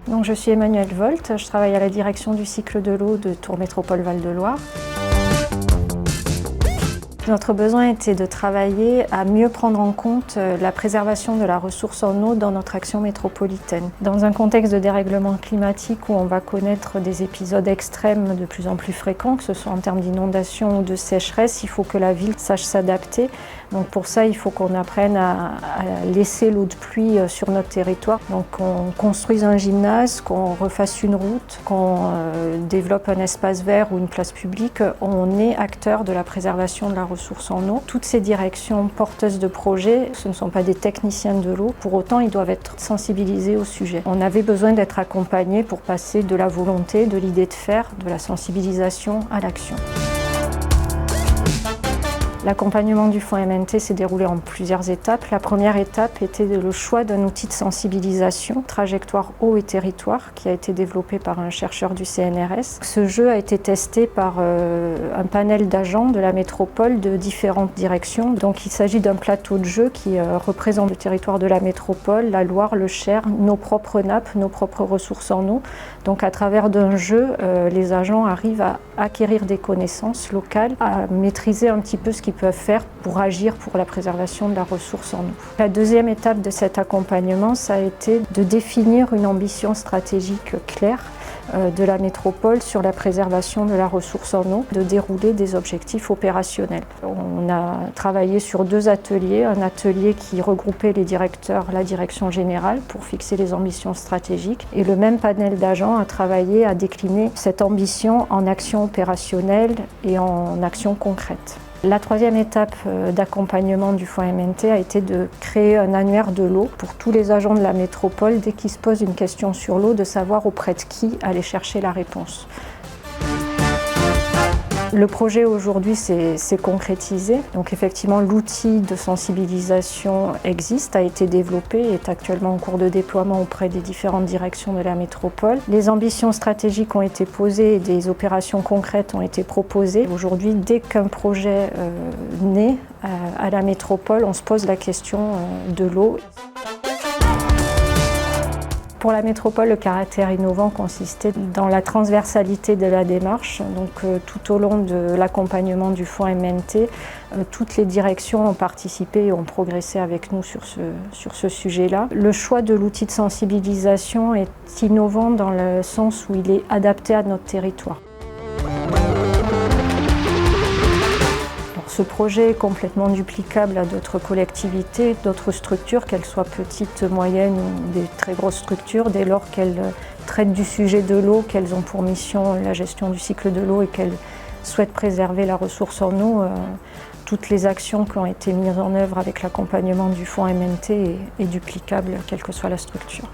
Donc, je suis Emmanuelle Volt, je travaille à la direction du cycle de l'eau de Tours Métropole Val-de-Loire. Notre besoin était de travailler à mieux prendre en compte la préservation de la ressource en eau dans notre action métropolitaine. Dans un contexte de dérèglement climatique où on va connaître des épisodes extrêmes de plus en plus fréquents, que ce soit en termes d'inondation ou de sécheresse, il faut que la ville sache s'adapter. Donc pour ça, il faut qu'on apprenne à laisser l'eau de pluie sur notre territoire. Donc qu'on construise un gymnase, qu'on refasse une route, qu'on développe un espace vert ou une place publique, on est acteur de la préservation de la ressource en eau. Toutes ces directions porteuses de projets, ce ne sont pas des techniciens de l'eau, pour autant ils doivent être sensibilisés au sujet. On avait besoin d'être accompagnés pour passer de la volonté, de l'idée de faire, de la sensibilisation à l'action. L'accompagnement du fonds MNT s'est déroulé en plusieurs étapes. La première étape était le choix d'un outil de sensibilisation, Trajectoire eau et territoire, qui a été développé par un chercheur du CNRS. Ce jeu a été testé par un panel d'agents de la métropole de différentes directions. Donc il s'agit d'un plateau de jeu qui représente le territoire de la métropole, la Loire, le Cher, nos propres nappes, nos propres ressources en eau. Donc à travers d'un jeu, les agents arrivent à acquérir des connaissances locales, à maîtriser un petit peu ce qu'ils peuvent faire pour agir pour la préservation de la ressource en eau. La deuxième étape de cet accompagnement, ça a été de définir une ambition stratégique claire de la métropole sur la préservation de la ressource en eau, de dérouler des objectifs opérationnels. On a travaillé sur 2 ateliers, un atelier qui regroupait les directeurs, la direction générale pour fixer les ambitions stratégiques, et le même panel d'agents a travaillé à décliner cette ambition en actions opérationnelles et en actions concrètes. La troisième étape d'accompagnement du fonds MNT a été de créer un annuaire de l'eau pour tous les agents de la métropole, dès qu'ils se posent une question sur l'eau, de savoir auprès de qui aller chercher la réponse. Le projet aujourd'hui s'est concrétisé. Donc effectivement, l'outil de sensibilisation existe, a été développé et est actuellement en cours de déploiement auprès des différentes directions de la métropole. Les ambitions stratégiques ont été posées et des opérations concrètes ont été proposées. Aujourd'hui, dès qu'un projet naît à la métropole, on se pose la question de l'eau. Pour la métropole, le caractère innovant consistait dans la transversalité de la démarche. Donc, tout au long de l'accompagnement du fonds MNT, toutes les directions ont participé et ont progressé avec nous sur ce sujet-là. Le choix de l'outil de sensibilisation est innovant dans le sens où il est adapté à notre territoire. Ce projet est complètement duplicable à d'autres collectivités, d'autres structures, qu'elles soient petites, moyennes ou des très grosses structures, dès lors qu'elles traitent du sujet de l'eau, qu'elles ont pour mission la gestion du cycle de l'eau et qu'elles souhaitent préserver la ressource en eau. Toutes les actions qui ont été mises en œuvre avec l'accompagnement du fonds MNT est duplicable, quelle que soit la structure.